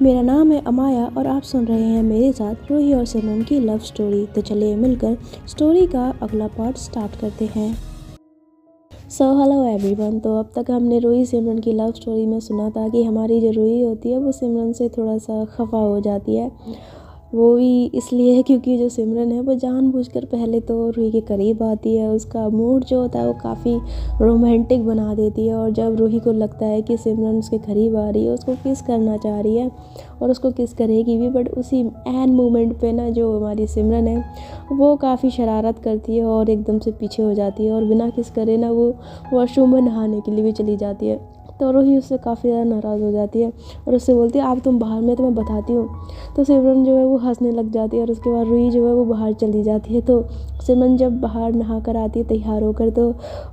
मेरा नाम है अमाया और आप सुन रहे हैं मेरे साथ रूही और सिमरन की लव स्टोरी। तो चलिए मिलकर स्टोरी का अगला पार्ट स्टार्ट करते हैं। So hello everyone. तो अब तक हमने रूही सिमरन की लव स्टोरी में सुना था कि हमारी जो रूही होती है वो सिमरन से थोड़ा सा खफा हो जाती है। वो भी इसलिए क्योंकि जो सिमरन है वो जानबूझकर पहले तो रूही के करीब आती है, उसका मूड जो होता है वो काफ़ी रोमांटिक बना देती है। और जब रूही को लगता है कि सिमरन उसके करीब आ रही है, उसको किस करना चाह रही है और उसको किस करेगी भी, बट उसी एन मोमेंट पे ना जो हमारी सिमरन है वो काफ़ी शरारत करती है और एकदम से पीछे हो जाती है और बिना किस करे ना वो वॉशरूम में नहाने के लिए भी चली जाती है। तो रूही उससे काफ़ी ज़्यादा नाराज़ हो जाती है और उससे बोलती है, आप तुम बाहर में तो मैं बताती हूँ। तो सिमरन जो है वो हंसने लग जाती है और उसके बाद रूही जो है वो बाहर चली जाती है। तो सिमरन जब बाहर नहा कर आती है तैयार होकर, तो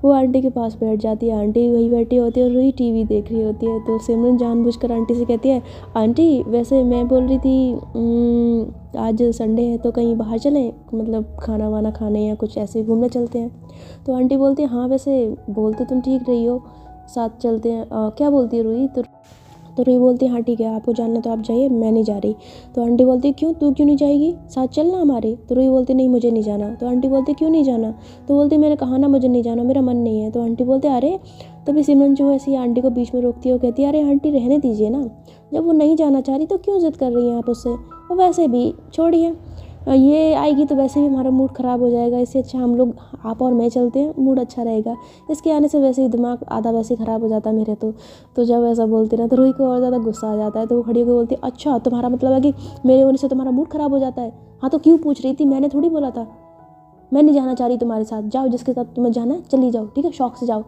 वो आंटी के पास बैठ जाती है। आंटी वहीं बैठी होती है और रूही टीवी देख रही होती है। तो सिमरन जानबूझकर आंटी से कहती है, आंटी वैसे मैं बोल रही थी आज संडे है तो कहीं बाहर चलें, मतलब खाना वाना खाने या कुछ ऐसे घूमने चलते हैं। तो आंटी बोलती है, हाँ वैसे बोल तो तुम ठीक रही हो, साथ चलते हैं। क्या बोलती है रूही? तो रूही बोलती है, हाँ ठीक है, आपको जानना तो आप जाइए, मैं नहीं जा रही। तो आंटी बोलती है, क्यों, तू क्यों नहीं जाएगी, साथ चलना हमारे। तो रूही बोलती, नहीं मुझे नहीं जाना। तो आंटी बोलती, क्यों नहीं जाना? तो बोलती, मैंने कहा ना मुझे नहीं जाना, मेरा मन नहीं है। तो आंटी बोलते, अरे। तभी सिमरन जो है ऐसी आंटी को बीच में रोकती है और कहती है, अरे आंटी रहने दीजिए ना, जब वो नहीं जाना चाह रही तो क्यों जिद कर रही हैं आप उससे, और वैसे भी छोड़िए, ये आएगी तो वैसे भी हमारा मूड ख़राब हो जाएगा, इससे अच्छा हम लोग आप और मैं चलते हैं, मूड अच्छा रहेगा। इसके आने से वैसे ही दिमाग आधा वैसे ही ख़राब हो जाता है मेरे तो जब ऐसा बोलती ना तो रूही को और ज़्यादा गुस्सा आ जाता है। तो वो खड़ी होकर बोलती है, अच्छा तुम्हारा मतलब है कि मेरे होने से तुम्हारा मूड ख़राब हो जाता है? हाँ तो क्यों पूछ रही थी, मैंने थोड़ी बोला था, मैं नहीं जाना चाह रही तुम्हारे साथ, जाओ जिसके साथ तुम्हें जाना है चली जाओ, ठीक है, शौक से जाओ।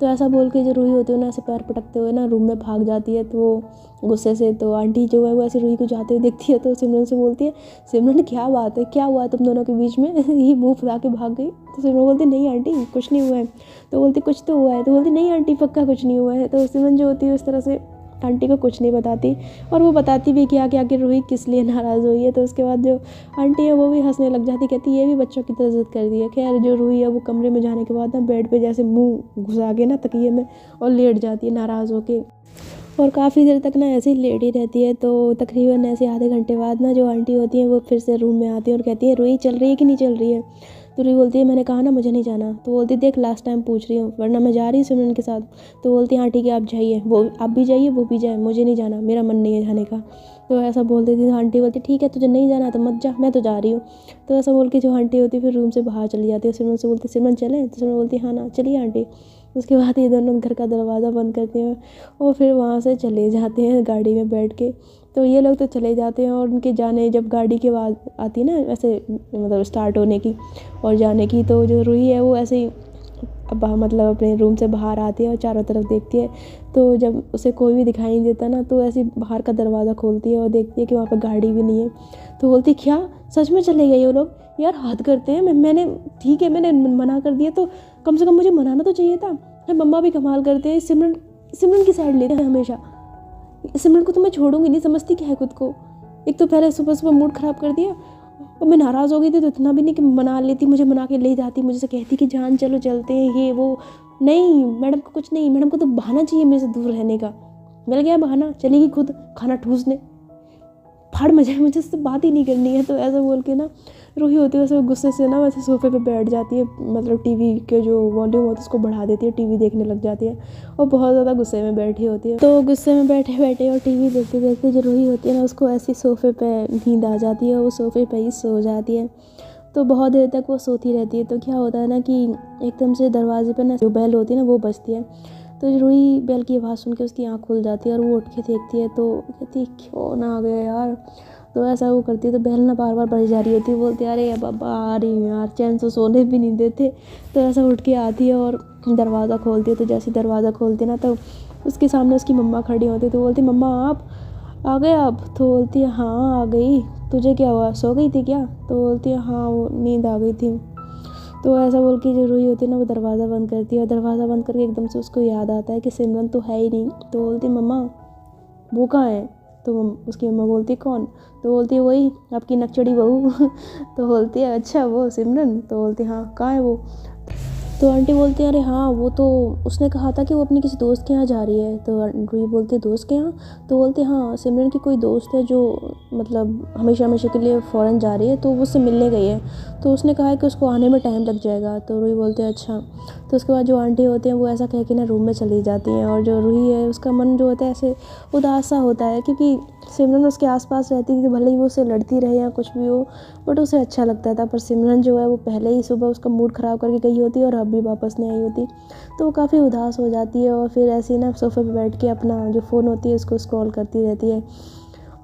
तो ऐसा बोल के जो रूही होती है ना ऐसे पैर पटकते हुए ना रूम में भाग जाती है। तो वो गुस्से से, तो आंटी जो है वो ऐसे रूही को जाते हुए देखती है तो सिमरन से बोलती है, सिमरन क्या बात है, क्या हुआ है तुम दोनों के बीच में? ये मुँह फुला के भाग गई। तो सिमरन बोलती, नहीं आंटी कुछ नहीं हुआ है। तो बोलती, कुछ तो हुआ है। तो बोलती, नहीं आंटी पक्का कुछ नहीं हुआ है। तो सिमरन जो होती है उस तरह से आंटी को कुछ नहीं बताती और वो बताती भी कि आगे रूही किस लिए नाराज़ हुई है। तो उसके बाद जो आंटी है वो भी हंसने लग जाती, कहती ये भी बच्चों की तरह जिद कर दी है। खैर जो रूही है वो कमरे में जाने के बाद ना बेड पे जैसे मुंह घुसा के ना तकिए में और लेट जाती है नाराज़ होके और काफ़ी देर तक ना ऐसे ही लेटी रहती है। तो तकरीबन ऐसे आधे घंटे बाद ना जो आंटी होती हैं वो फिर से रूम में आती है और कहती है, रूही चल रही है कि नहीं चल रही है? तो रूही बोलती है, मैंने कहा ना मुझे नहीं जाना। तो बोलती, देख लास्ट टाइम पूछ रही हूँ वरना मैं जा रही हूँ सिमरन के साथ। तो बोलती, हाँ ठीक है आप जाइए, वो आप भी जाइए वो भी जाए, मुझे नहीं जाना, मेरा मन नहीं है जाने का। तो ऐसा बोलती थी। आंटी बोलती, ठीक है तुझे नहीं जाना तो मत जा, मैं तो जा रही हूँ। तो ऐसा बोल के जो आंटी होती है फिर रूम से बाहर चली जाती है। सिमरन से बोलती, सिमरन चलें? तो सिमरन बोलती, हाँ ना चलिए आंटी। उसके बाद ये दोनों घर का दरवाज़ा बंद करते हैं और फिर वहाँ से चले जाते हैं गाड़ी में बैठ के। तो ये लोग तो चले जाते हैं और उनके जाने जब गाड़ी की आवाज़ आती है ना ऐसे मतलब स्टार्ट होने की और जाने की, तो जो रूही है वो ऐसे ही मतलब अपने रूम से बाहर आती है और चारों तरफ देखती है। तो जब उसे कोई भी दिखाई नहीं देता ना तो ऐसे बाहर का दरवाज़ा खोलती है और देखती है कि वहाँ पर गाड़ी भी नहीं है। तो बोलती, क्या सच में चले गए वो लोग? यार हद करते हैं। मैंने ठीक है मैंने मना कर दिया तो कम से कम मुझे मनाना तो चाहिए था। मम्मा भी कमाल करते हैं, सिमरन सिमरन की साइड लेते हैं हमेशा। सिमरन को तो मैं छोड़ूंगी नहीं, समझती क्या है खुद को। एक तो पहले सुबह सुबह मूड ख़राब कर दिया और मैं नाराज़ हो गई थी तो इतना भी नहीं कि मना लेती, मुझे मना के ले जाती, मुझसे कहती कि जान चलो चलते हैं ये वो। नहीं मैडम को कुछ नहीं, मैडम को तो बहाना चाहिए मेरे से दूर रहने का। मिल गया बहाना, चलेगी खुद खाना ठूसने, फाड़ मजाए, मुझे उससे बात ही नहीं करनी है। तो ऐसा बोल के ना रूही होती है वैसे गुस्से से ना वैसे सोफे पे बैठ जाती है, मतलब टीवी के जो वॉल्यूम होता है उसको बढ़ा देती है, टीवी देखने लग जाती है और बहुत ज़्यादा गुस्से में बैठी होती है। तो गुस्से में बैठे बैठे और टीवी देखते देखते जो रूही होती है ना उसको ऐसी सोफे पे नींद आ जाती है, वो सोफे पे ही सो जाती है। तो बहुत देर तक वो सोती रहती है। तो क्या होता है ना कि एकदम से दरवाजे पर ना जो बेल होती है ना वो बजती है। तो रूही बेल की आवाज़ सुन के उसकी आँख खुल जाती है और वो उठ के देखती है तो कहती है, क्यों ना आ गया यार। तो ऐसा वो करती है तो बेल ना बार बार बज जा रही होती है। बोलती है, अरे बाबा आ रही हूँ यार, चैन से सोने भी नहीं देते। तो ऐसा उठ के आती है और दरवाज़ा खोलती है। तो जैसे दरवाज़ा खोलती है ना तो उसके सामने उसकी मम्मा खड़ी होती है। तो बोलती, मम्मा आप आ गए आप? तो बोलती है, हाँ आ गई, तुझे क्या हुआ, सो गई थी क्या? तो बोलती है, हाँ वो नींद आ गई थी। तो ऐसा बोल के जो रूही होती है ना वो दरवाज़ा बंद करती है और दरवाज़ा बंद करके एकदम से उसको याद आता है कि सिमरन तो है ही नहीं। तो बोलती, मम्मा वो कहाँ है? तो उसकी मम्मा बोलती, कौन? तो बोलती है, वही आपकी नकचड़ी बहू। तो बोलती है, अच्छा वो सिमरन? तो बोलती, हाँ कहाँ है वो? तो आंटी बोलती है अरे हाँ वो तो उसने कहा था कि वो अपनी किसी दोस्त के यहाँ जा रही है। तो रूही बोलती है दोस्त के यहाँ? तो बोलती है हाँ सिमरन की कोई दोस्त है जो मतलब हमेशा हमेशा के लिए फ़ॉरेन जा रही है, तो वो उससे मिलने गई है, तो उसने कहा है कि उसको आने में टाइम लग जाएगा। तो रूही बोलती है अच्छा। तो उसके बाद जो आंटी होती हैं वो ऐसा कह के ना रूम में चली जाती हैं, और जो रूही है उसका मन जो होता है ऐसे उदास सा होता है, क्योंकि सिमरन उसके आसपास रहती थी, भले ही वो उससे लड़ती रहे या कुछ भी हो, बट उसे अच्छा लगता था। पर सिमरन जो है वो पहले ही सुबह उसका मूड ख़राब करके गई होती है और अब भी वापस नहीं आई होती, तो वो काफ़ी उदास हो जाती है। और फिर ऐसे ही ना सोफे पे बैठ के अपना जो फ़ोन होती है उसको स्क्रॉल करती रहती है,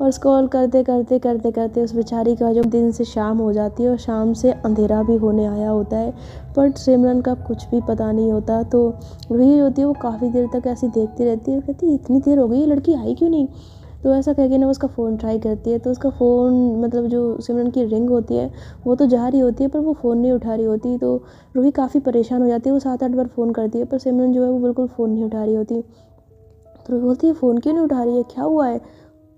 और स्क्रॉल करते करते करते करते उस बेचारी का जो दिन से शाम हो जाती है और शाम से अंधेरा भी होने आया होता है, बट सिमरन का कुछ भी पता नहीं होता। तो वही होती है वो काफ़ी देर तक ऐसी देखती रहती है, कहती है इतनी देर हो गई ये लड़की आई क्यों नहीं। तो ऐसा कह के ना उसका फ़ोन ट्राई करती है, तो उसका फ़ोन मतलब जो सिमरन की रिंग होती है वो तो जा रही होती है पर वो फ़ोन नहीं उठा रही होती। तो रूही काफ़ी परेशान हो जाती है, वो 7-8 बार फ़ोन करती है पर सिमरन जो है वो बिल्कुल फ़ोन नहीं उठा रही होती। तो रूही बोलती है फ़ोन क्यों नहीं उठा रही है, क्या हुआ है,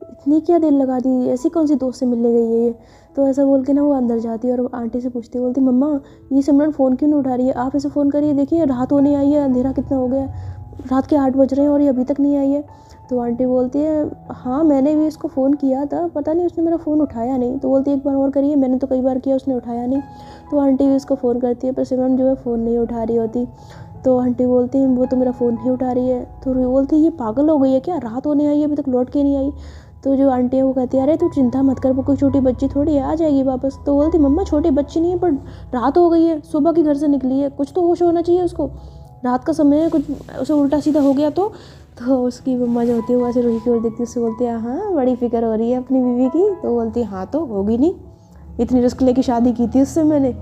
इतनी क्या देर लगा दी, ऐसी कौन सी दोस्त से मिलने गई है ये। तो ऐसा बोल के ना वो अंदर जाती है और आंटी से पूछती है, बोलती मम्मा ये सिमरन फ़ोन क्यों नहीं उठा रही है, आप इसे फ़ोन करिए, देखिए रात होने आई है, अंधेरा कितना हो गया, रात के 8 बज रहे हैं और ये अभी तक नहीं आई है। तो आंटी बोलती है हाँ मैंने भी इसको फ़ोन किया था, पता नहीं उसने मेरा फ़ोन उठाया नहीं। तो बोलती है एक बार और करिए, मैंने तो कई बार किया उसने उठाया नहीं। तो आंटी भी उसको फ़ोन करती है पर सिमरन जो है फ़ोन नहीं उठा रही होती। तो आंटी बोलती है वो तो मेरा फ़ोन नहीं उठा रही है। तो रूही बोलती है ये पागल हो गई है क्या, रात होने आई है अभी तक लौट के नहीं आई। तो जो आंटी है वो कहती है अरे तू चिंता मत कर, वो कोई छोटी बच्ची थोड़ी है, आ जाएगी वापस। तो बोलती मम्मा छोटी बच्ची नहीं है पर रात हो गई है, सुबह की घर से निकली है, कुछ तो होश होना चाहिए उसको, रात का समय है, कुछ उसे उल्टा सीधा हो गया तो उसकी मम्मा जो होती है वो ऐसे रूही की ओर देखती है, उससे बोलती है हाँ बड़ी फिक्र हो रही है अपनी बीवी की। तो बोलती है हाँ तो होगी नहीं, इतनी रिस्क लेके शादी की थी उससे मैंने,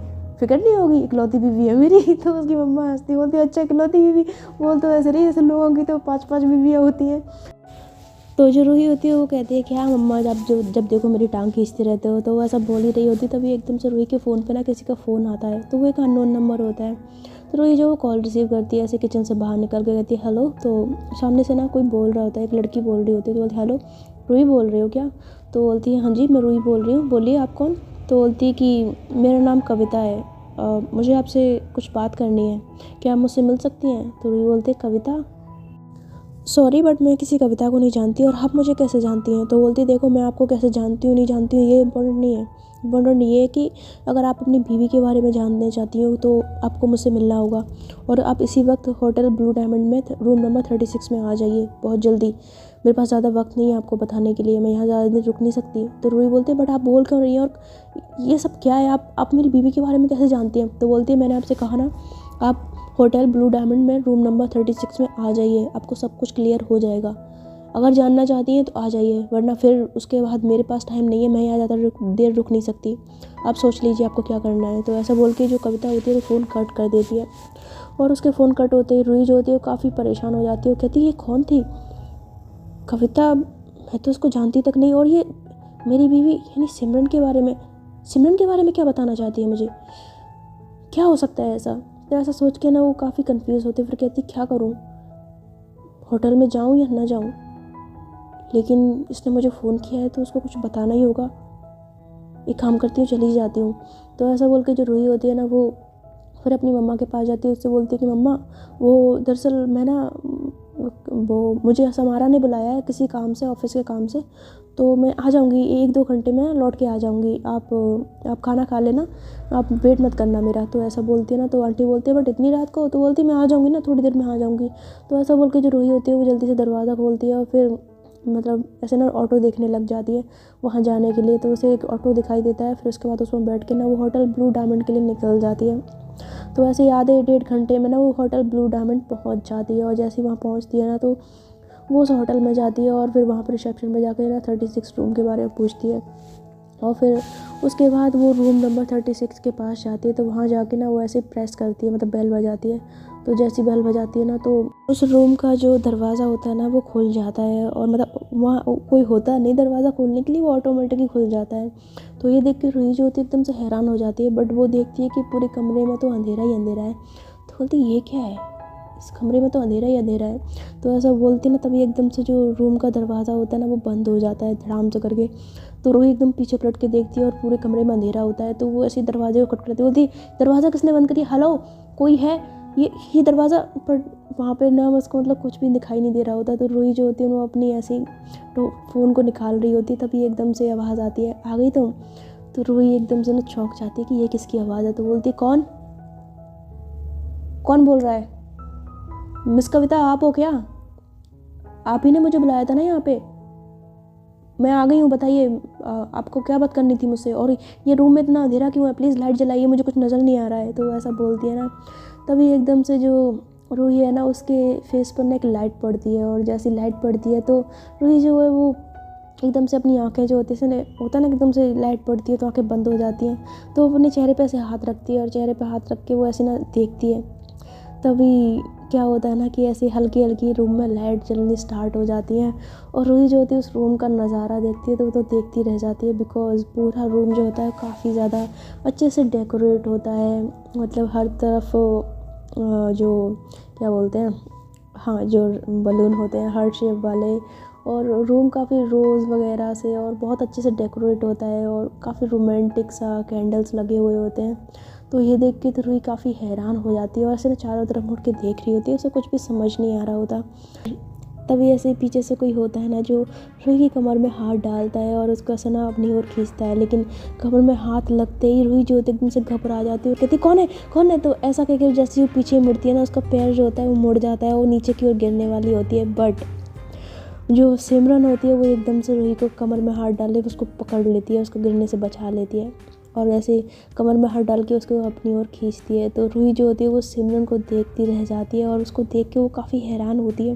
फिक्र नहीं होगी, इकलौती बीवी है मेरी। तो उसकी मम्मा हंसती बोलती है अच्छा इकलौती बीवी, बोल तो ऐसे नहीं जैसे लोगों की तो 5-5 बीवियाँ होती हैं। तो जो रूही होती है वो कहती है कि हाँ मम्मा जब देखो मेरी टांग खींचते रहते हो। तो वो ऐसा बोल ही रही होती तभी एकदम से रूही के फ़ोन पे ना किसी का फ़ोन आता है, तो वो एक अननोन नंबर होता है। तो रूही जो वो कॉल रिसीव करती है ऐसे किचन से बाहर निकल के कहती है हेलो। तो सामने से ना कोई बोल रहा होता है, एक लड़की बोल रही होती है। तो बोलती हेलो रूही बोल रहे हो क्या। तो बोलती है हाँ जी मैं रूही बोल रही हूँ, बोलिए आप कौन। तो बोलती है कि मेरा नाम कविता है, मुझे आपसे कुछ बात करनी है, क्या आप मुझसे मिल सकती हैं। तो रूही बोलती है कविता, सॉरी बट मैं किसी कविता को नहीं जानती और आप मुझे कैसे जानती हैं। तो बोलती देखो मैं आपको कैसे जानती हूँ नहीं जानती हूँ ये इम्पोर्टेंट नहीं है, इम्पोर्टेंट ये है कि अगर आप अपनी बीवी के बारे में जानना चाहती हो तो आपको मुझसे मिलना होगा, और आप इसी वक्त होटल ब्लू डायमंड में रूम नंबर 36 में आ जाइए बहुत जल्दी, मेरे पास ज़्यादा वक्त नहीं है आपको बताने के लिए, मैं यहाँ ज़्यादा दिन रुक नहीं सकती। तो रूही बोलती है बट आप बोल क्यों रही हैं और ये सब क्या है, आप मेरी बीवी के बारे में कैसे जानती हैं। तो बोलती है मैंने आपसे कहा ना आप होटल ब्लू डायमंड में रूम नंबर 36 में आ जाइए, आपको सब कुछ क्लियर हो जाएगा, अगर जानना चाहती हैं तो आ जाइए, वरना फिर उसके बाद मेरे पास टाइम नहीं है, मैं यहाँ ज़्यादा देर रुक नहीं सकती, आप सोच लीजिए आपको क्या करना है। तो ऐसा बोल के जो कविता होती है वो फ़ोन कट कर देती है, और उसके फ़ोन कट होते ही रूही जो होती है वो काफ़ी परेशान हो जाती है। वो कहती है ये कौन थी कविता, मैं तो उसको जानती तक नहीं, और ये मेरी बीवी यानी सिमरन के बारे में क्या बताना चाहती है मुझे, क्या हो सकता है ऐसा। तो ऐसा सोच के ना वो काफ़ी कंफ्यूज होती है, फिर कहती क्या करूँ, होटल में जाऊँ या ना जाऊँ, लेकिन इसने मुझे फ़ोन किया है तो उसको कुछ बताना ही होगा, एक काम करती हूँ चली जाती हूँ। तो ऐसा बोल के जो रूही होती है ना वो फिर अपनी मम्मा के पास जाती है, उससे बोलती है कि मम्मा वो दरअसल मैं ना वो मुझे समारा ने बुलाया है किसी काम से, ऑफिस के काम से, तो मैं आ जाऊँगी 1-2 घंटे में लौट के आ जाऊँगी, आप खाना खा लेना, आप वेट मत करना मेरा। तो ऐसा बोलती है ना, तो आंटी बोलती है बट इतनी रात को। तो बोलती मैं आ जाऊँगी ना, थोड़ी देर में आ जाऊँगी। तो ऐसा बोल के जो रूही होती है वो जल्दी से दरवाज़ा खोलती है और फिर मतलब ऐसे ना ऑटो देखने लग जाती है वहाँ जाने के लिए। तो उसे एक ऑटो दिखाई देता है, फिर उसके बाद उसमें बैठ के ना वो होटल ब्लू डायमंड के लिए निकल जाती है। तो ऐसे ही आधे 1.5 घंटे में ना वो होटल ब्लू डायमंड पहुँच जाती है, और जैसे ही वहाँ पहुँचती है ना तो वो उस होटल में जाती है और फिर वहाँ पर रिसेप्शन में जाकर ना 36 रूम के बारे में पूछती है, और फिर उसके बाद वो रूम नंबर 36 के पास जाती है। तो वहाँ जाके ना वो ऐसे प्रेस करती है, मतलब बेल बजाती है। तो जैसी बेल बजाती है ना तो उस रूम का जो दरवाज़ा होता है ना वो खुल जाता है, और मतलब वहाँ कोई होता नहीं दरवाज़ा खोलने के लिए, वो ऑटोमेटिकली खुल जाता है। तो ये देख के रूही जो होती है एकदम से हैरान हो जाती है, बट वो देखती है कि पूरे कमरे में तो अंधेरा ही अंधेरा है। तो बोलती ये क्या है, इस कमरे में तो अंधेरा ही अंधेरा है। तो ऐसा बोलती ना तभी एकदम से जो रूम का दरवाज़ा होता है ना वो बंद हो जाता है धड़ाम से करके। तो रूही एकदम पीछे पलट के देखती है और पूरे कमरे में अंधेरा होता है। तो वो ऐसे दरवाजे को खटखटाती बोलती दरवाज़ा किसने बंद करी, हेलो कोई है। ये दरवाज़ा पर वहाँ पे ना उसको मतलब कुछ भी दिखाई नहीं दे रहा होता। तो रूही जो होती है वो अपनी ऐसी तो फ़ोन को निकाल रही होती है, तभी एकदम से आवाज़ आती है, आ गई तुम? तो रूही एकदम से ना चौंक जाती है कि ये किसकी आवाज़ है। तो बोलती है कौन कौन बोल रहा है? मिस कविता आप हो क्या? आप ही ने मुझे बुलाया था ना यहाँ पे, मैं आ गई हूँ, बताइए आपको क्या बात करनी थी मुझसे, और ये रूम में इतना अंधेरा क्यों है, प्लीज़ लाइट जलाइए, मुझे कुछ नज़र नहीं आ रहा है। तो ऐसा बोलती है ना, तभी एकदम से जो रूही है ना उसके फेस पर ना एक लाइट पड़ती है, और जैसी लाइट पड़ती है तो रूही जो है वो एकदम से अपनी आंखें जो होती है होता है ना एकदम से लाइट पड़ती है तो आंखें बंद हो जाती हैं। तो वो अपने चेहरे पे ऐसे हाथ रखती है, और चेहरे पे हाथ रख के वो ऐसे ना देखती है। तभी क्या होता है ना कि ऐसे हल्की हल्की रूम में लाइट जलनी स्टार्ट हो जाती है, और रूही जो होती है उस रूम का नज़ारा देखती है तो वो तो देखती रह जाती है, बिकॉज़ पूरा रूम जो होता है काफ़ी ज़्यादा अच्छे से डेकोरेट होता है। मतलब हर तरफ जो क्या बोलते हैं, हाँ, जो बलून होते हैं हार्ट शेप वाले, और रूम काफ़ी रोज़ वगैरह से और बहुत अच्छे से डेकोरेट होता है, और काफ़ी रोमांटिक सा कैंडल्स लगे हुए होते हैं। तो ये देख के तो रूही काफ़ी हैरान हो जाती है, और ऐसे ना चारों तरफ मुड़ के देख रही होती है, उसे कुछ भी समझ नहीं आ रहा होता। तभी ऐसे पीछे से कोई होता है ना जो रूही की कमर में हाथ डालता है और उसको ऐसा ना अपनी ओर खींचता है, लेकिन कमर में हाथ लगते ही रूही जो होती है एकदम से घबरा जाती है और कहती कौन है कौन है। तो ऐसा कह के जैसे वो पीछे मुड़ती है ना, उसका पैर जो होता है वो मुड़ जाता है, वो नीचे की ओर गिरने वाली होती है, बट जो सिमरन होती है वो एकदम से रूही को कमर में हाथ डाल के उसको पकड़ लेती है, उसको गिरने से बचा लेती है, और ऐसे कमर में हाथ डाल के उसको अपनी ओर खींचती है। तो रूही जो होती है वो सिमरन को देखती रह जाती है, और उसको देख के वो काफ़ी हैरान होती है,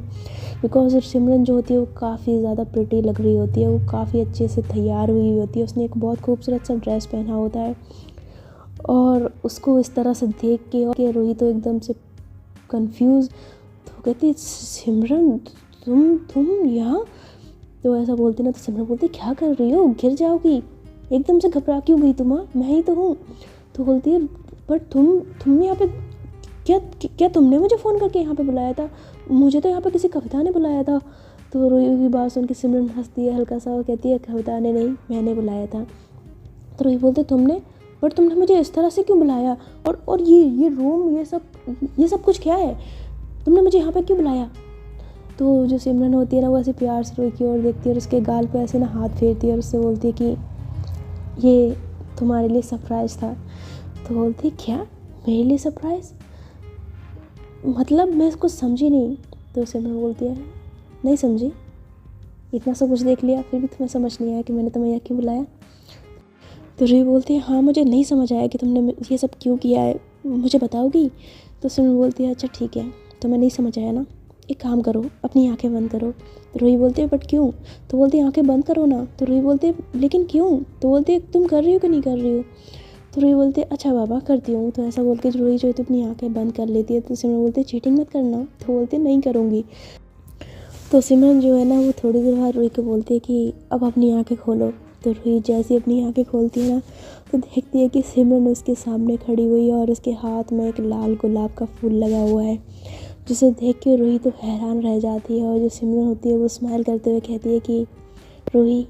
बिकॉज सिमरन जो होती है वो काफ़ी ज़्यादा प्रिटी लग रही होती है, वो काफ़ी अच्छे से तैयार हुई होती है, उसने एक बहुत खूबसूरत सा ड्रेस पहना होता है, और उसको इस तरह से देख के रूही तो एकदम से कंफ्यूज, तो कहती सिमरन तुम यहाँ? तो ऐसा बोलती ना, तो सिमरन बोलती क्या कर रही हो, गिर जाओगी, एकदम से घबरा क्यों गई तुम? मैं ही तो हूँ। तो बोलती है पर तुम यहाँ पे क्या क्या तुमने मुझे फ़ोन करके यहाँ पे बुलाया था? मुझे तो यहाँ पे किसी कविता ने बुलाया था। तो रूही की बात सुन के सिमरन हंसती है हल्का सा और कहती है कविता ने नहीं, मैंने बुलाया था। तो रूही बोलते तुमने, पर तुमने मुझे इस तरह से क्यों बुलाया, और ये रूम ये सब कुछ क्या है, तुमने मुझे यहाँ पे क्यों बुलाया? तो जो सिमरन होती है ना वो ऐसे प्यार से रूही की ओर देखती है, और उसके गाल पे ऐसे ना हाथ फेरती है, और उससे बोलती है कि ये तुम्हारे लिए सरप्राइज़ था। तो बोलती क्या, मेरे लिए सरप्राइज़? मतलब मैं इसको समझी नहीं। तो सिमरन बोलती है नहीं समझी, इतना सब कुछ देख लिया फिर भी तुम्हें समझ नहीं आया कि मैंने तुम्हें यहाँ क्यों बुलाया? तो रूही बोलती है हाँ, मुझे नहीं समझ आया कि तुमने ये सब क्यों किया है, मुझे बताओगी? तो सिमरन बोलती है अच्छा ठीक है, तुम्हें नहीं समझ आया ना, एक काम करो, अपनी आंखें बंद करो। तो रूही बोलती है बट क्यों? तो बोलती है आंखें बंद करो ना। तो रूही बोलती है लेकिन क्यों? तो बोलती है तुम कर रही हो कि नहीं कर रही हो? तो रूही बोलती है अच्छा बाबा करती हूँ। तो ऐसा बोल के रूही जो है तो अपनी आंखें बंद कर लेती है। तो सिमरन बोलती है चीटिंग मत करना। तो बोलती है नहीं करूँगी। तो सिमरन जो है ना वो थोड़ी देर बाद रूही को बोलती है कि अब अपनी आंखें खोलो। तो रूही जैसे अपनी आंखें खोलती है ना तो देखती है कि सिमरन उसके सामने खड़ी हुई है, और उसके हाथ में एक लाल गुलाब का फूल लगा हुआ है, जिसे देख के रूही तो हैरान रह जाती है। और जो सिमरन होती है वो स्माइल करते हुए कहती है कि रूही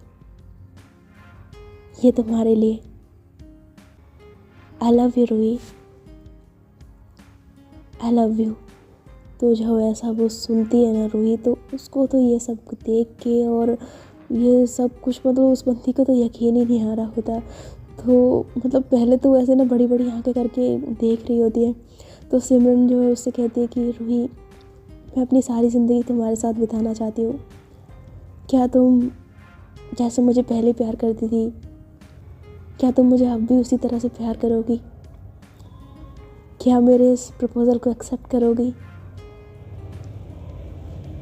ये तुम्हारे लिए, I love you Ruhi, I love you. तो जब ऐसा वो सुनती है ना रूही, तो उसको तो ये सब देख के और ये सब कुछ मतलब उस बंदी को तो यकीन ही नहीं आ रहा होता। तो मतलब पहले तो ऐसे ना बड़ी बड़ी आंखें करके देख रही होती है। तो सिमरन जो है उससे कहती है कि रूही मैं अपनी सारी ज़िंदगी तुम्हारे साथ बिताना चाहती हूँ, क्या तुम जैसे मुझे पहले प्यार करती थी, क्या तुम मुझे अब भी उसी तरह से प्यार करोगी? क्या मेरे इस प्रपोज़ल को एक्सेप्ट करोगी?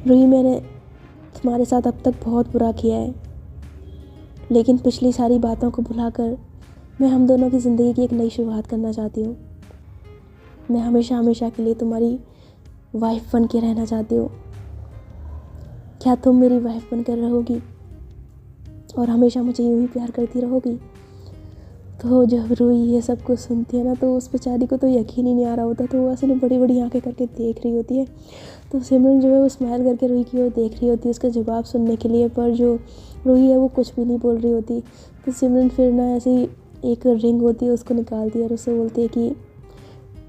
रूही मैंने तुम्हारे साथ अब तक बहुत बुरा किया है, लेकिन पिछली सारी बातों को भुलाकर मैं हम दोनों की ज़िंदगी की एक नई शुरुआत करना चाहती हूँ। मैं हमेशा हमेशा के लिए तुम्हारी वाइफ बन के रहना चाहती हूँ। क्या तुम मेरी वाइफ बनकर रहोगी और हमेशा मुझे यूं ही प्यार करती रहोगी? तो जब रूही ये सब कुछ सुनती है ना तो उस बेचारी को तो यकीन ही नहीं आ रहा होता। तो वो ऐसे ना बड़ी बड़ी आंखें करके देख रही होती है। तो सिमरन जो है वो स्माइल करके रूही की ओर देख रही होती है उसका जवाब सुनने के लिए, पर जो रूही है वो कुछ भी नहीं बोल रही होती। तो सिमरन फिर ना ऐसी एक रिंग होती है उसको निकालती है और उससे बोलती है कि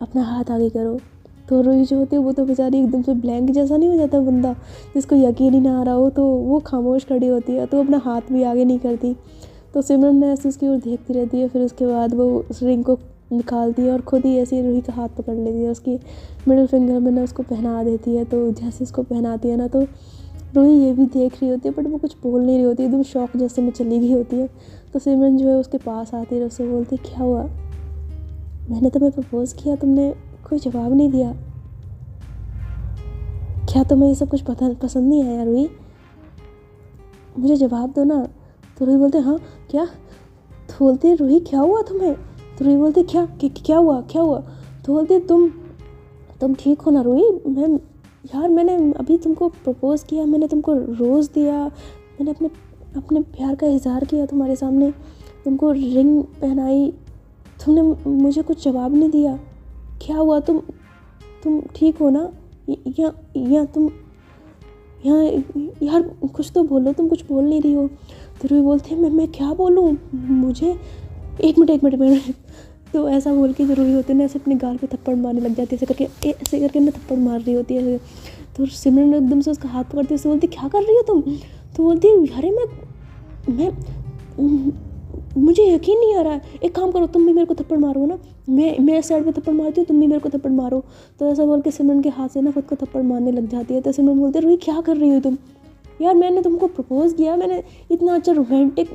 अपना हाथ आगे करो। तो रूही जो होती है वो तो बेचारी एकदम से ब्लैंक जैसा नहीं हो जाता बंदा, जिसको यकीन ही ना आ रहा हो, तो वो खामोश खड़ी होती है, तो अपना हाथ भी आगे नहीं करती। तो सिमरन ने ऐसे उसकी ओर देखती रहती है। फिर उसके बाद वो उस रिंग को निकालती है और खुद ही ऐसे रूही का हाथ पकड़ लेती है, उसकी मिडिल फिंगर में ना उसको पहना देती है। तो जैसे उसको पहनाती है ना, तो रूही ये भी देख रही होती है, बट वो कुछ बोल नहीं रही होती, एकदम शौक जैसे में चली गई होती है। तो सिमरन जो है उसके पास आती है, उससे बोलती क्या हुआ, मैंने तुम्हें प्रपोज़ किया, तुमने कोई जवाब नहीं दिया, क्या तुम्हें ये सब कुछ पसंद नहीं आया रूही, मुझे जवाब दो ना। तो रूही बोलते हाँ क्या, तो बोलते रूही क्या हुआ तुम्हें, तो रूही बोलते क्या हुआ। तो बोलते तुम ठीक हो ना रूही, मैंने अभी तुमको प्रपोज़ किया, मैंने तुमको रोज़ दिया, मैंने अपने प्यार का इज़हार किया तुम्हारे सामने, तुमको रिंग पहनाई, तुमने मुझे कुछ जवाब नहीं दिया, क्या हुआ, तुम ठीक हो ना, या तुम यहाँ, यार कुछ तो बोलो, तुम कुछ बोल नहीं रही हो। तो रूही बोलती है मैं क्या बोलूँ, मुझे एक मिनट। तो ऐसा बोल के जो रूही होती है ना, ऐसे अपने गाल पे थप्पड़ मारने लग जाती है, ऐसे करके ना थप्पड़ मार रही होती है। तो सिमरन एकदम से उसका हाथ पकड़ती है, उससे बोलती क्या कर रही हो तुम। तो बोलती है अरे मैं मुझे यकीन नहीं आ रहा है, एक काम करो, तुम भी मेरे को थप्पड़ मारो ना, मैं साइड पे थप्पड़ मारती हूँ, तुम भी मेरे को थप्पड़ मारो। तो ऐसा बोल के सिमरन के हाथ से ना खुद को थप्पड़ मारने लग जाती है। तो सिमरन बोलते रूही क्या कर रही हो तुम, यार मैंने तुमको प्रपोज़ किया, मैंने इतना अच्छा रोमांटिक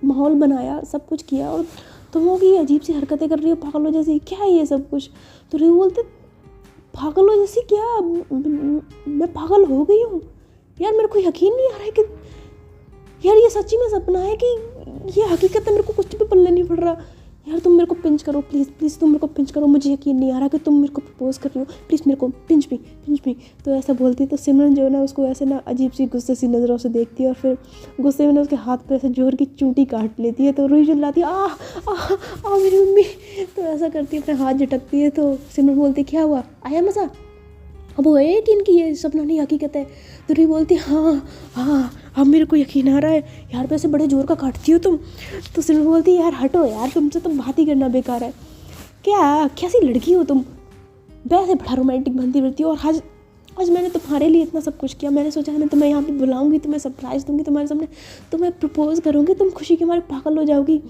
माहौल बनाया, सब कुछ किया, और तुम लोग ये अजीब सी हरकतें कर रही हो पागलों जैसी, क्या है ये सब कुछ। तो रूही बोलते पागलों जैसी क्या, मैं पागल हो गई हूँ यार, मेरे को यकीन नहीं आ रहा है कि यार ये सच्ची में सपना है कि ये हकीकत है, मेरे को कुछ भी पल्ले नहीं पड़ रहा। यार तुम मेरे को पिंच करो प्लीज़ तुम मेरे को पिंच करो, मुझे यकीन नहीं आ रहा कि तुम मेरे को प्रपोज कर रही हो, प्लीज़ मेरे को पिंच भी। तो ऐसा बोलती तो सिमरन जो है ना उसको ऐसे ना अजीब सी गुस्से सी नज़रों से देखती है, और फिर गुस्से में ना उसके हाथ पे ऐसे जोर की चूंटी काट लेती है। तो रूही चिल्लाती है आ मेरी मम्मी। तो ऐसा करती है, अपने हाथ झटकती है। तो सिमरन बोलती क्या हुआ, आया मज़ा, अब वो है कि इनकी ये सपना नहीं हकीकत है। तो रूही बोलती हाँ अब मेरे को यकीन आ रहा है, यार वैसे बड़े जोर का काटती हो तुम। तो सिमरन बोलती यार हटो यार, तुमसे तो बात ही करना बेकार है, क्या कैसी लड़की हो तुम, वैसे बड़ा रोमांटिक बनती रहती हो, और आज मैंने तुम्हारे लिए इतना सब कुछ किया, मैंने सोचा मैं तुम्हें यहाँ पे बुलाऊंगी, तुम्हें सरप्राइज़ दूंगी तुम्हारे सामने, तुम्हें प्रपोज करूँगी, तुम खुशी के मारे पागल हो जाओगी,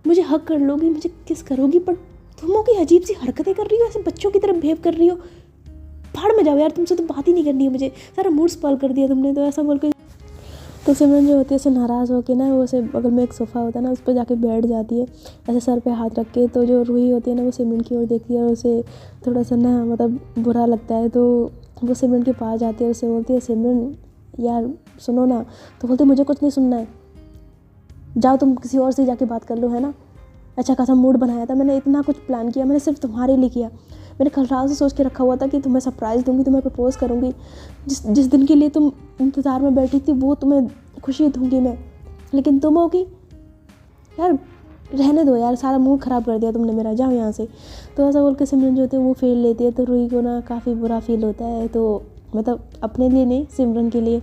मुझे हक कर लोगी, मुझे किस करोगी, पर तुम लोग की अजीब सी हरकतें कर रही हो, ऐसे बच्चों की तरह बिहेव कर रही हो, भाड़ में जाओ यार, तुमसे तो बात ही नहीं करनी है मुझे, सारा मूड स्पॉइल कर दिया तुमने। तो ऐसा बोल के तो सिमरन जो होती है उसे नाराज़ होकर ना, वो उसे बगल में एक सोफ़ा होता है ना, उस पर जाके बैठ जाती है ऐसे सर पे हाथ रख के। तो जो रूही होती है ना वो सिमरन की ओर देखती है, और उसे थोड़ा सा ना मतलब बुरा लगता है। तो वो सिमरन के पास जाती है, उससे बोलती है सिमरन यार सुनो ना। तो बोलती मुझे कुछ नहीं सुनना है, जाओ तुम किसी और से जाके बात कर लो, है ना, अच्छा खासा मूड बनाया था, मैंने इतना कुछ प्लान किया, मैंने सिर्फ तुम्हारे लिए किया, मैंने कल रात से सोच के रखा हुआ था कि तुम्हें सरप्राइज़ दूंगी, तुम्हें प्रपोज़ करूंगी, जिस दिन के लिए तुम इंतज़ार में बैठी थी वो तुम्हें खुशी दूंगी मैं, लेकिन तुम होगी यार, रहने दो यार, सारा मूड ख़राब कर दिया तुमने मेरा, जाओ यहाँ से। तो ऐसा बोल के सिमरन जो होती है वो फेल लेती है। तो रूही को ना काफ़ी बुरा फील होता है, तो मतलब अपने लिए नहीं, सिमरन के लिए।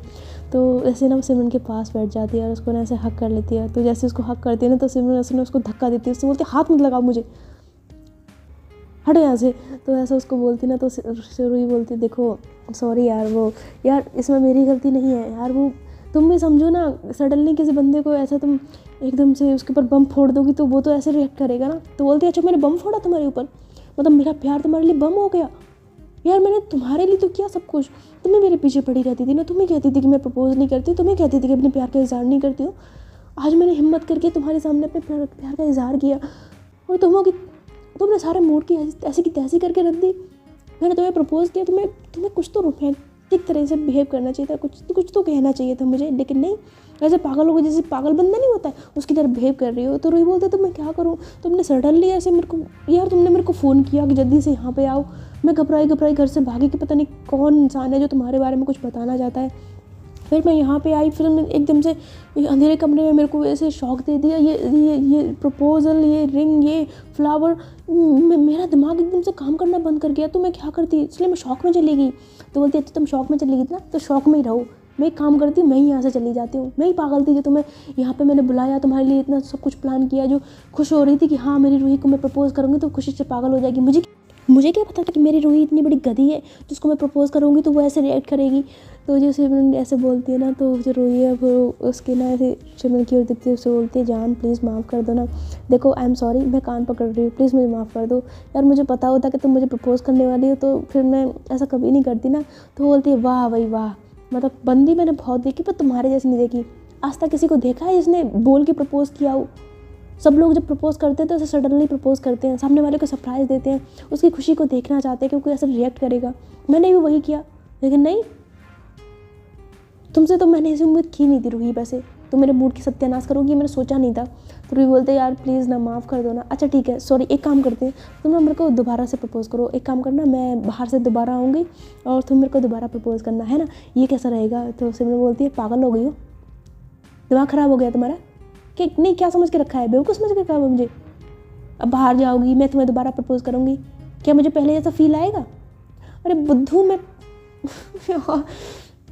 तो ऐसे ना वो सिमरन के पास बैठ जाती है और उसको ना ऐसे हक कर लेती है। तो जैसे उसको हक करती है ना, तो सिमरन ऐसे ना उसको धक्का देती है, उससे बोलती है हाथ मत लगाओ मुझे, हटो यहाँ से। तो ऐसा उसको बोलती ना, तो रूही बोलती देखो सॉरी यार, वो यार इसमें मेरी गलती नहीं है यार, वो तुम भी समझो ना, सडनली किसी बंदे को ऐसा तुम एकदम से उसके ऊपर बम फोड़ दोगी तो वो तो ऐसे रिएक्ट करेगा ना। तो बोलती है अच्छा मैंने बम फोड़ा तुम्हारे ऊपर, मतलब मेरा प्यार तुम्हारे लिए बम हो गया, यार मैंने तुम्हारे लिए तो किया सब कुछ, तुम्हें मेरे पीछे पड़ी रहती थी ना, तुम्हें कहती थी कि मैं प्रपोज नहीं करती, तुम्हें कहती थी कि अपने प्यार का इजहार नहीं करती हूँ, आज मैंने हिम्मत करके तुम्हारे सामने अपने प्यार का इजहार किया, और तुमने सारे मूड की ऐसी की तैसी करके रख दी। मैंने तुम्हें प्रपोज किया, तुम्हें कुछ तो रोमांटिक तरह से बिहेव करना चाहिए था, कुछ तो कहना चाहिए था मुझे, लेकिन नहीं, ऐसे पागल हो गए, जैसे पागल बंदा नहीं होता है उसकी तरह बिहेव कर रही हो। तो रूही बोलते तो मैं क्या करूँ, तुमने सडनली ऐसे मेरे को यार, तुमने मेरे को फ़ोन किया कि जल्दी से यहाँ पे आओ, मैं घबराई घर से भागी कि पता नहीं कौन इंसान है जो तुम्हारे बारे में कुछ बताना चाहता है। फिर मैं यहाँ पे आई, फिर एकदम से अंधेरे कमरे में मेरे को ऐसे शौक दे दिया, ये प्रपोज़ल, ये रिंग, ये फ्लावर, मेरा दिमाग एकदम से काम करना बंद कर गया। तो मैं क्या करती, इसलिए मैं शौक में चली गई। तो बोलती अच्छा तुम शौक में चली गई थी ना, तो शौक में ही रहो, मैं एक काम करती हूँ, मैं ही यहाँ से चली जाती हूँ, मैं ही पागल थी जो तुम्हें यहाँ पे मैंने बुलाया, तुम्हारे लिए इतना सब कुछ प्लान किया, जो खुश हो रही थी कि हाँ मेरी रूही को मैं प्रपोज़ करूँगी तो खुशी से पागल हो जाएगी, मुझे क्या पता था कि मेरी रूही इतनी बड़ी गधी है, तो उसको मैं प्रपोज़ करूँगी तो वो ऐसे रिएक्ट करेगी। तो जो सिमरन ऐसे बोलती है ना, तो जो रूही है वो उसकी ना ऐसे सिमरन की ओर देखती है, उससे बोलती है जान प्लीज़ माफ़ कर दो ना, देखो आई एम सॉरी, मैं कान पकड़ रही हूँ, प्लीज़ मुझे माफ़ कर दो यार, मुझे पता होता कि तुम मुझे प्रपोज़ करने वाली हो तो फिर मैं ऐसा कभी नहीं करती ना। तो बोलती है वाह भाई वाह, मतलब बंदी मैंने बहुत देखी पर तुम्हारे जैसी नहीं देखी। आज तक किसी को देखा है जिसने बोल के प्रपोज़ किया हो? सब लोग जब प्रपोज़ करते हैं तो ऐसे सडनली प्रपोज़ करते हैं, सामने वाले को सरप्राइज़ देते हैं, उसकी खुशी को देखना चाहते हैं कि कोई ऐसा रिएक्ट करेगा। मैंने भी वही किया, लेकिन नहीं, तुमसे तो मैंने ऐसी उम्मीद की नहीं थी रूही। वैसे तुम मेरे मूड की सत्यानाश करोगी मैंने सोचा नहीं था। तो रूही बोलते यार प्लीज़ ना माफ़ कर दो ना। अच्छा ठीक है सॉरी, एक काम करते हैं, तुम ना मेरे को दोबारा से प्रपोज़ करो। एक काम करना, मैं बाहर से दोबारा आऊँगी और तुम मेरे को दोबारा प्रपोज़ करना, है ना, ये कैसा रहेगा? तो सिमरन बोलती है पागल हो गई हो, दिमाग ख़राब हो गया तुम्हारा कि नहीं, क्या समझ के रखा है, बेवकूफ़ समझ के रखा है मुझे? अब बाहर जाओगी, मैं तुम्हें दोबारा प्रपोज़ करूँगी, क्या मुझे पहले जैसा फील आएगा? अरे बुद्धू मैं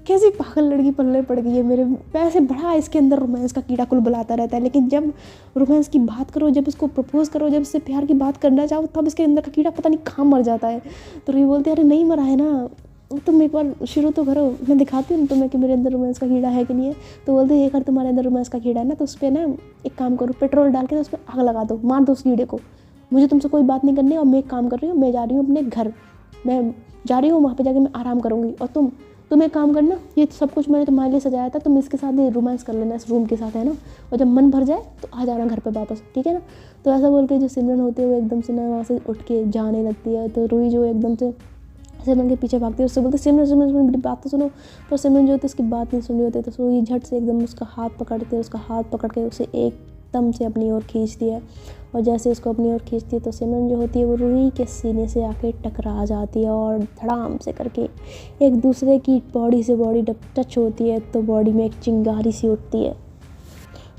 कैसी पागल लड़की पल्ले पड़ गई है मेरे। वैसे बड़ा इसके अंदर रोमांस का कीड़ा कुलबुलाता रहता है, लेकिन जब रोमांस की बात करो, जब इसको प्रपोज़ करो, जब इससे प्यार की बात करना चाहो, तब इसके अंदर का कीड़ा पता नहीं कहाँ मर जाता है। तो ये बोलते अरे नहीं मरा है ना, तुम एक बार शुरू तो करो, मैं दिखाती हूँ तुम्हें कि मेरे अंदर रोमांस का कीड़ा है कि नहीं है। तो बोलते एक बार तुम्हारे अंदर रोमांस का कीड़ा है ना, तो उस पर ना एक काम करो, पेट्रोल डाल के तो उस पर आग लगा दो, मार दो उस कीड़े को। मुझे तुमसे कोई बात नहीं करनी और मैं एक काम कर रही हूँ, मैं जा रही हूँ अपने घर, मैं जा रही हूँ वहाँ पे जाके मैं आराम करूँगी। और तुम एक काम करना, ये सब कुछ मैंने तुम्हारे लिए सजाया था, तुम इसके साथ ही रोमांस कर लेना इस रूम के साथ, है ना, और जब मन भर जाए तो आ जाना घर पे वापस, ठीक है ना। तो ऐसा बोल के जो सिमरन होती है वो एकदम से ना वहाँ से उठ के जाने लगती है। तो रूही जो एकदम से सिमरन के पीछे भागती है, उससे बोलते सिमरन सिमरन सिमरन मेरी बात तो सुनो। पर सिमरन जो होती है उसकी बात नहीं सुन रही होती, तो रूही झट से एकदम उसका हाथ पकड़ती है, उसका हाथ पकड़ के उसे एकदम से अपनी ओर खींचती है। और जैसे उसको अपनी ओर खींचती है तो सिमरन जो होती है वो रूही के सीने से आके टकरा जाती है और धड़ाम से करके एक दूसरे की बॉडी से बॉडी जब टच होती है तो बॉडी में एक चिंगारी सी उठती है।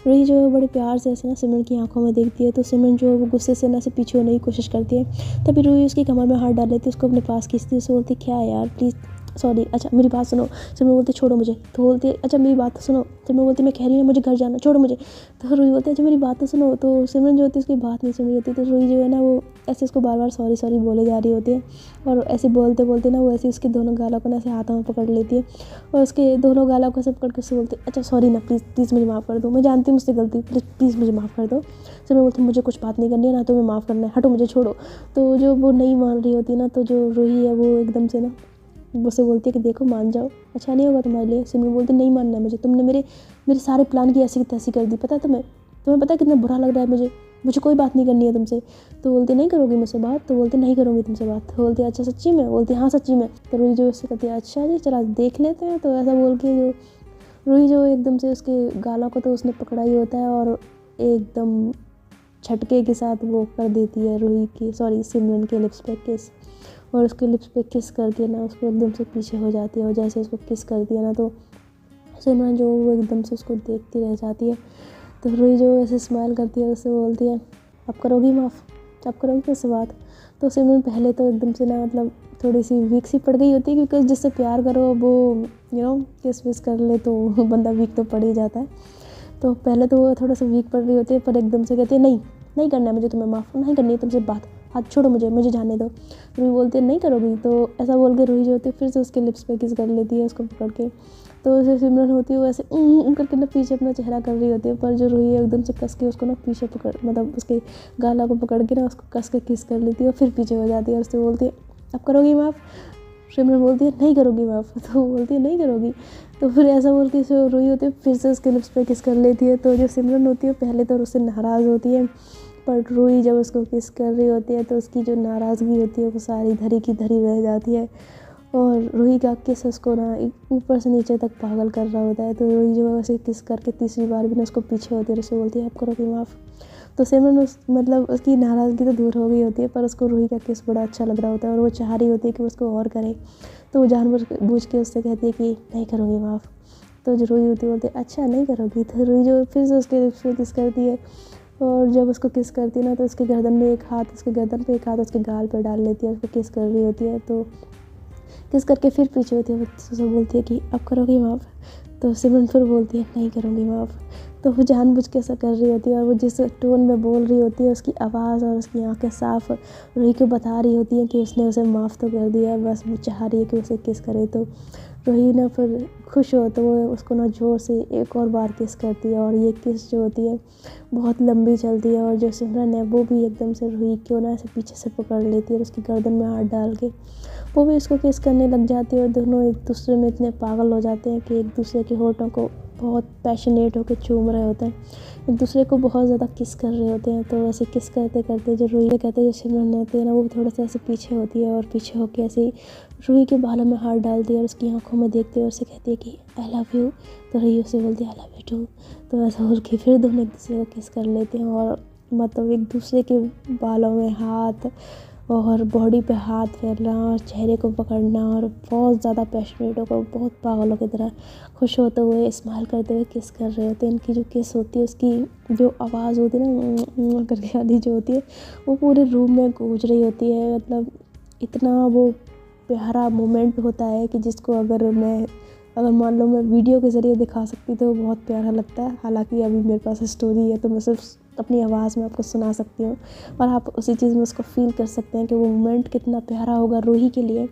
रूही जो है बड़े प्यार से ऐसे ना सिमरन की आंखों में देखती है, तो सिमरन जो है वो गुस्से से ना से पीछे होने की कोशिश करती है। तभी रूही उसकी कमर में हाथ डाल लेती है, उसको अपने पास खींचती है, उससे बोलती क्या है यार प्लीज़ सॉरी, अच्छा मेरी बात सुनो। सिमरन बोलती छोड़ो मुझे, तो बोलती है अच्छा मेरी बात तो सुनो। सिमरन बोलती मैं कह रही हूँ मुझे घर जाना, छोड़ो मुझे। तो रूही बोलती है अच्छा मेरी बात तो सुनो। तो सिमरन जो होती है उसकी बात नहीं सुन रही होती, तो रूही जो है ना वो ऐसे उसको बार बार सॉरी सॉरी बोले जा रही होती है। और ऐसे बोलते बोलते ना वो ऐसे उसके दोनों गालों को ना ऐसे हाथों में पकड़ लेती है और उसके दोनों गालों को ऐसे पकड़ के उससे बोलती है अच्छा सॉरी ना, प्लीज़ प्लीज़ मुझे माफ़ कर दो, मैं जानती हूँ मुझसे गलती, प्लीज़ प्लीज़ मुझे माफ़ कर दो। सिमरन बोलती मुझे कुछ बात नहीं करनी है ना, तुम्हें माफ़ करना है, हटो मुझे छोड़ो। तो जो वो नहीं मान रही होती ना, तो जो रूही है वो एकदम से ना उससे बोलती है कि देखो मान जाओ, अच्छा नहीं होगा तुम्हारे लिए। सिमरन बोलती नहीं मानना है मुझे, तुमने मेरे सारे प्लान की ऐसी की तैसी कर दी, पता है तुम्हें पता है कितना बुरा लग रहा है मुझे कोई बात नहीं करनी है तुमसे। तो बोलती नहीं करोगी मुझसे बात, तो बोलती नहीं करूँगी तुमसे बात। तो बोलती अच्छा सच्ची में, बोलती हाँ सच्ची में। तो रूही जो उससे कहती है अच्छा जी चला देख लेते हैं। तो ऐसा बोल के जो रूही जो एकदम से उसके गालों को तो उसने पकड़ा ही होता है और एकदम झटके के साथ वो कर देती है रूही की सिमरन के लिप्स पे किस, और उसके लिप्स पे किस करके ना उसको एकदम से पीछे हो जाती है। और जैसे उसको किस करती है ना तो सिमरन जो वो एकदम से उसको देखती रह जाती है। तो रूही जो ऐसे स्माइल करती है, उससे बोलती है अब करोगी माफ़, अब करोगी मुझसे बात। तो सिमरन पहले तो एकदम से ना मतलब थोड़ी सी वीक सी पड़ गई होती है, क्योंकि जिससे प्यार करो वो किस विस कर ले तो बंदा वीक तो पड़ ही जाता है। तो पहले तो वो थोड़ा सा वीक पड़ रही होती है, पर एकदम से कहती है नहीं करना है मुझे तुम्हें माफ़, नहीं करनी है तुमसे बात, हाथ छोड़ो मुझे जाने दो। रूही बोलती है नहीं करोगी। तो ऐसा बोल के रूही जो होती है फिर से उसके लिप्स पे किस कर लेती है उसको पकड़ के। तो जो सिमरन होती है वो ऐसे करके ना पीछे अपना चेहरा कर रही होती है, पर जो रूही है एकदम से कस के उसको ना पीछे पकड़ मतलब उसके गाला को पकड़ के ना उसको कस के किस कर लेती है और फिर पीछे हो जाती है और उससे बोलती है अब करोगी माफ़। सिमरन बोलती है नहीं करोगी माफ़। तो बोलती है नहीं करोगी। तो फिर ऐसा बोल के जो रूही होती है फिर से उसके लिप्स पे किस कर लेती है। तो जो सिमरन होती है पहले तो उससे नाराज़ होती है, पर रूही जब उसको किस कर रही होती है तो उसकी जो नाराज़गी होती है वो सारी धरी की धरी रह जाती है। और रूही का किस उसको ना ऊपर से नीचे तक पागल कर रहा होता है। तो रूही जो है उसे किस करके तीसरी बार भी ना उसको पीछे होती है, उससे बोलती है आप करोगी माफ़। तो सिमरन उसकी नाराज़गी तो दूर हो गई होती है, पर उसको रूही का किस बड़ा अच्छा लग रहा होता है और वो चाह रही होती है कि उसको और करे। तो वो जानबूझ के उससे कहती है कि नहीं करूँगी माफ़। तो जो रूही होती है बोलती है अच्छा नहीं करोगी। तो रूही जो फिर से उसके लिप्स पे किस करती है और जब उसको किस करती है ना तो उसके गर्दन में एक हाथ उसके गर्दन पे एक हाथ उसके गाल पर डाल लेती है, उसको किस कर रही होती है। तो किस करके फिर पीछे होती है, उससे बोलती है कि अब करोगी माफ़। तो सिमरन फिर बोलती है नहीं करूँगी माफ़। तो वो जानबूझ के ऐसा कर रही होती है और वो जिस टोन में बोल रही होती है, उसकी आवाज़ और उसकी आंखें साफ रूही को बता रही होती हैं कि उसने उसे माफ़ तो कर दिया है, बस वो चाह रही है कि उसे किस करे। तो रूही ना फिर खुश हो तो वो उसको ना ज़ोर से एक और बार किस करती है और ये किस जो होती है बहुत लंबी चलती है। और जो सिमरन है वो भी एकदम से रूही को ना ऐसे पीछे से पकड़ लेती है और उसकी गर्दन में हाथ डाल के वो भी उसको किस करने लग जाती है और दोनों एक दूसरे में इतने पागल हो जाते हैं कि एक दूसरे के होठों को बहुत पैशनेट होकर चूम रहे होते हैं, एक दूसरे को बहुत ज़्यादा किस कर रहे होते हैं। तो ऐसे किस करते करते जो रूही कहते हैं, जो सिमरन रहते हैं ना, वो थोड़ा सा ऐसे पीछे होती है और पीछे होकर ऐसे ही रूही के बालों में हाथ डालती है और उसकी आंखों में देखते हुए उससे कहती है कि आई लव यू। तो रूही उससे बोलती है आई लव यू टू। तो ऐसा हो के फिर दोनों एक दूसरे को किस कर लेते हैं और मतलब एक दूसरे के बालों में हाथ और बॉडी पे हाथ फेरना और चेहरे को पकड़ना और बहुत ज़्यादा पैशनेट होकर बहुत पागलों की तरह खुश होते हुए स्माइल करते हुए किस कर रहे होते हैं। इनकी जो किस होती है उसकी जो आवाज़ होती है ना करके वाली जो होती है वो पूरे रूम में गूंज रही होती है। मतलब इतना वो प्यारा मोमेंट होता है कि जिसको अगर मान लो मैं वीडियो के ज़रिए दिखा सकती तो बहुत प्यारा लगता है। हालांकि अभी मेरे पास स्टोरी है तो मैं सिर्फ अपनी आवाज़ में आपको सुना सकती हूँ और आप उसी चीज़ में उसको फ़ील कर सकते हैं कि वो मोमेंट कितना प्यारा होगा रूही के लिए।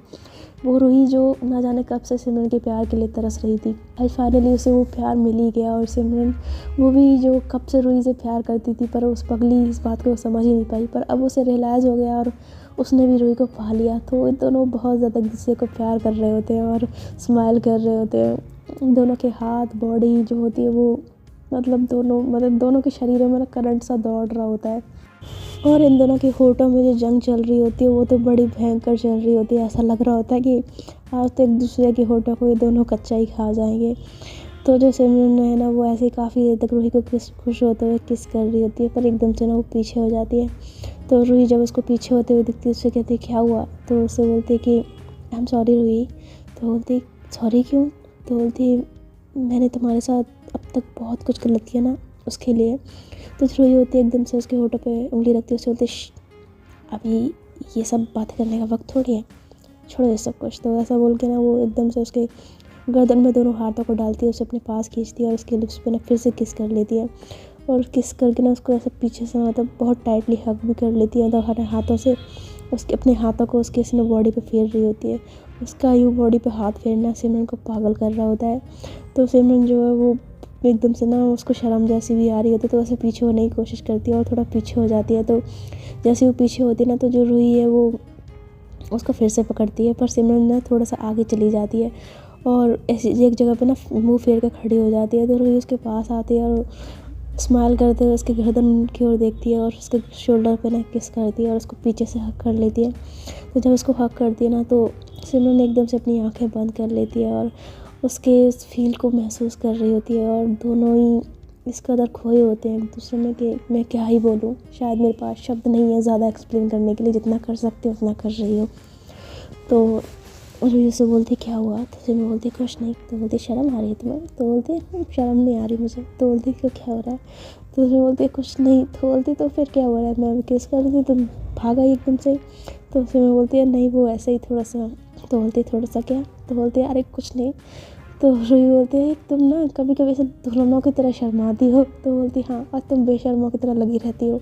वो रूही जो ना जाने कब से सिमरन के प्यार के लिए तरस रही थी, आज फाइनली उसे वो प्यार मिल ही गया। और सिमरन वो भी जो कब से रूही से प्यार करती थी पर उस पगली इस बात को समझ ही नहीं पाई, पर अब उसे रियलाइज़ हो गया और उसने भी रूही को पा लिया। तो इन दोनों बहुत ज़्यादा एक दूसरे को प्यार कर रहे होते हैं और स्माइल कर रहे होते हैं। दोनों के हाथ बॉडी जो होती है वो मतलब दोनों के शरीरों में ना करंट सा दौड़ रहा होता है और इन दोनों के होठों में जो जंग चल रही होती है वो तो बड़ी भयंकर चल रही होती है। ऐसा लग रहा होता है कि आज तो एक दूसरे के होठों को ये दोनों कच्चा ही खा जाएंगे। तो जो सिमरन है ना वो ऐसे ही काफ़ी देर तक रूही को खुश होते हुए किस कर रही होती है, पर एकदम से ना वो पीछे हो जाती है। तो रूही जब उसको पीछे होते हुए दिखती है उससे कहती है क्या हुआ। तो उससे बोलती है कि आई एम सॉरी रूही। तो बोलती सॉरी क्यों। तो बोलती मैंने तुम्हारे साथ अब तक बहुत कुछ गलत किया ना उसके लिए। तो रूही होती है एकदम से उसके होठों पे उंगली रखती है, उससे बोलती अभी ये सब बातें करने का वक्त थोड़ी है, छोड़ो ये सब कुछ। तो ऐसा बोल के ना वो एकदम से उसके गर्दन में दोनों हाथों को डालती है, उसे अपने पास खींचती है और उसके लिप्स पे ना फिर से किस कर लेती है और किस करके ना उसको ऐसे पीछे से मतलब बहुत टाइटली हग भी कर लेती है। तो हर हाथों से उसके अपने हाथों को उसके इसने बॉडी पे फेर रही होती है। उसका यूँ बॉडी पे हाथ फेरना सिमरन को पागल कर रहा होता है। तो सिमरन जो है वो एकदम से ना उसको शर्म जैसी भी आ रही होती है तो वैसे पीछे होने की कोशिश करती है और थोड़ा पीछे हो जाती है। तो जैसे वो पीछे होती है ना तो जो रूही है वो उसको फिर से पकड़ती है, पर सिमरन ना थोड़ा सा आगे चली जाती है और ऐसी एक जगह पे ना मुंह फेर कर खड़ी हो जाती है। तो रूही उसके पास आती है और स्माइल करते हुए उसके गर्दन की ओर देखती है और उसके शोल्डर पे ना किस करती है और उसको पीछे से हक कर लेती है। तो जब उसको हक करती है ना तो सिमरन एकदम से अपनी आंखें बंद कर लेती है और उसके इस फील को महसूस कर रही होती है और दोनों ही इस कदर खोए होते हैं एक दूसरे में कि मैं क्या ही बोलूँ। शायद मेरे पास शब्द नहीं है ज़्यादा एक्सप्लेन करने के लिए, जितना कर सकती हूँ उतना कर रही हूँ। तो रूही से बोलती क्या हुआ। तो सिमरन बोलती कुछ नहीं। तो बोलती शर्म आ रही है तुम्हें। तो बोलती शर्म नहीं आ रही मुझे। तो बोलती क्यों क्या हो रहा है। तो उसमें बोलती कुछ नहीं। तो बोलती तो फिर क्या हो रहा है, मैं किस कर रही थी तुम भागा एकदम से। तो उसमें बोलती है नहीं वो ऐसे ही थोड़ा सा। तो बोलती थोड़ा सा क्या। तो बोलती अरे कुछ नहीं। तो रूही बोलती है तुम ना कभी कभी ऐसे दुल्हनों की तरह शर्माती हो। तो बोलती हाँ आज तुम बेशर्मों की तरह लगी रहती हो,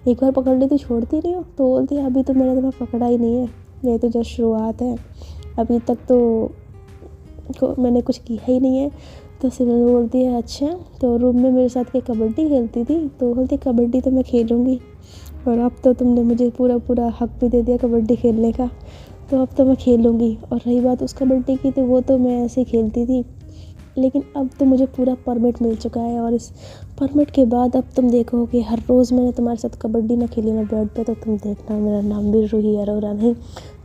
एक बार पकड़ ली तो छोड़ती नहीं हो। तो बोलती है अभी तो मैंने तुम्हें पकड़ा ही नहीं है, ये तो जस्ट शुरुआत है, अभी तक तो मैंने कुछ किया ही नहीं है। तो सिमरन बोलती है अच्छा तो रूम में मेरे साथ क्या कबड्डी खेलती थी। तो बोलती कबड्डी तो मैं खेलूँगी और अब तो तुमने मुझे पूरा हक भी दे दिया कबड्डी खेलने का, तो अब तो मैं खेलूँगी। और रही बात उस कबड्डी की तो वो तो मैं ऐसे ही खेलती थी, लेकिन अब तो मुझे पूरा परमिट मिल चुका है और इस परमिट के बाद अब तुम देखोगे हर रोज़ मैंने तुम्हारे साथ कबड्डी ना खेली ना बेड पे तो तुम देखना मेरा नाम भी रूही अरोरा नहीं।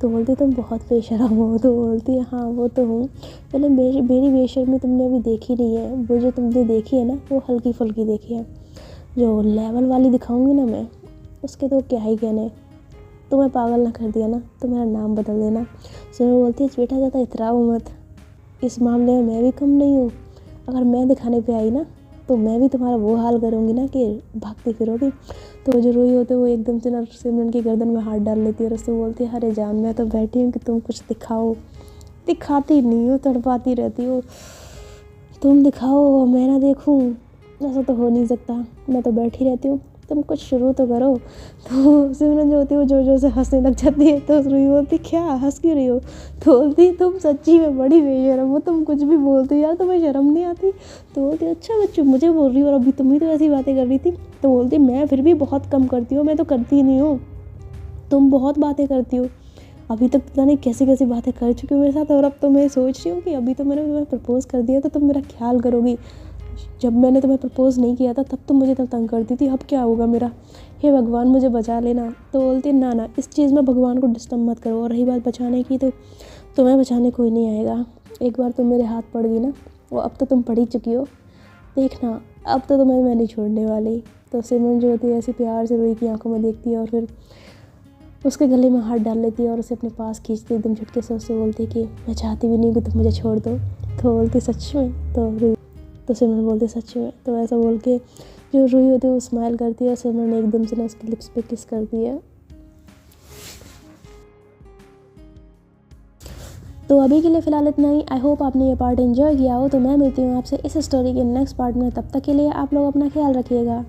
तो बोलती तुम बहुत बेशर्म हो। तो बोलती है हाँ वो तो हूँ, चलो मेरी बेशर्मी तुमने अभी देखी नहीं है, वो जो तुमने देखी है ना वो हल्की फुल्की देखी है, जो लेवल वाली दिखाऊंगी ना मैं उसके तो क्या ही कहने। तुम्हें पागल ना कर दिया ना तो मेरा नाम बदल देना। सिमरन बोलती है बेटा ज़्यादा इतराओ मत, इस मामले में मैं भी कम नहीं हूँ, अगर मैं दिखाने पे आई ना तो मैं भी तुम्हारा वो हाल करूँगी ना कि भागती फिरोगी। तो जो रूही होते वो एकदम से ना सिमरन की गर्दन में हाथ डाल लेती है और उससे बोलती है अरे जान मैं तो बैठी हूँ कि तुम कुछ दिखाओ, दिखाती नहीं हो, तड़पाती रहती हो, तुम दिखाओ मैं ना देखूँ। ऐसा तो हो नहीं सकता, मैं तो बैठी रहती हूँ, तुम कुछ शुरू तो करो। तो सिमरन जो होती है वो ज़ोर ज़ोर से हँसने लग जाती है। तो रूही बोलती क्या हँस क्यों रही हो? तो बोलती तुम सच्ची में बड़ी बेशरम हो, तुम कुछ भी बोलती हो यार, तुम्हें शर्म नहीं आती? तो बोलती अच्छा बच्चों मुझे बोल रही हो और अभी तुम ही तो ऐसी बातें कर रही थी। तो बोलती मैं फिर भी बहुत कम करती हूँ, मैं तो करती नहीं हूँ, तुम बहुत बातें करती हो, अभी तक पता नहीं कैसी कैसी बातें कर चुकी हो मेरे साथ, और अब तो मैं सोच रही हूँ कि अभी तो मैंने तुम्हें प्रपोज़ कर दिया तो तुम मेरा ख्याल करोगी, जब मैंने तुम्हें प्रपोज़ नहीं किया था तब तुम मुझे तब तंग करती थी, अब क्या होगा मेरा? हे भगवान मुझे बचा लेना। तो बोलती ना ना इस चीज़ में भगवान को डिस्टर्ब मत करो, और रही बात बचाने की तो तुम्हें बचाने कोई नहीं आएगा, एक बार तुम मेरे हाथ पड़ गई ना, वो अब तो तुम पड़ ही चुकी हो, देखना अब तो तुम्हें मैं नहीं छोड़ने वाली। तो सिमरन जो होती है ऐसे प्यार से रूही की आंखों में देखती है और फिर उसके गले में हाथ डाल लेती है और उसे अपने पास खींचती एकदम झटके से, उससे बोलती है कि मैं चाहती भी नहीं कि तुम मुझे छोड़ दो। तो बोलती सच में? तो सिमरन बोलती सच में। तो ऐसा बोल के जो रूही होती है वो स्माइल करती है और सिमरन एकदम से ना उसकी लिप्स पे किस करती है। तो अभी के लिए फ़िलहाल इतना ही। आई होप आपने ये पार्ट एंजॉय किया हो। तो मैं मिलती हूँ आपसे इस स्टोरी के नेक्स्ट पार्ट में, तब तक के लिए आप लोग अपना ख्याल रखिएगा।